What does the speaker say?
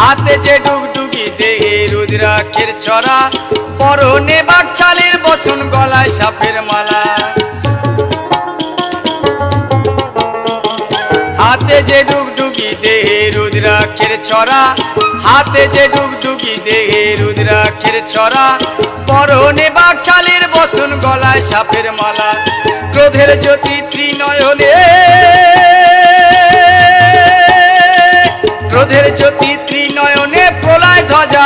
হাতে যে ডুগডুগি দেহে রুদ্রাক্ষের ছড়া, পরনে বাকছালের বচন, গলায় সাপের মালা। হাতে যে ডুগডুগি দেহে রুদ্রাক্ষের ছড়া, হাতে যে ডুগডুগি দেহে রুদ্রাক্ষের ছড়া, পরনে বাকছালের বচন, গলায় সাপের মালা। ক্রোধের জ্যোতি ত্রিনয়নে, ক্রোধের জ্যোতি ত্রিনয়নে, প্রলয় ধ্বজা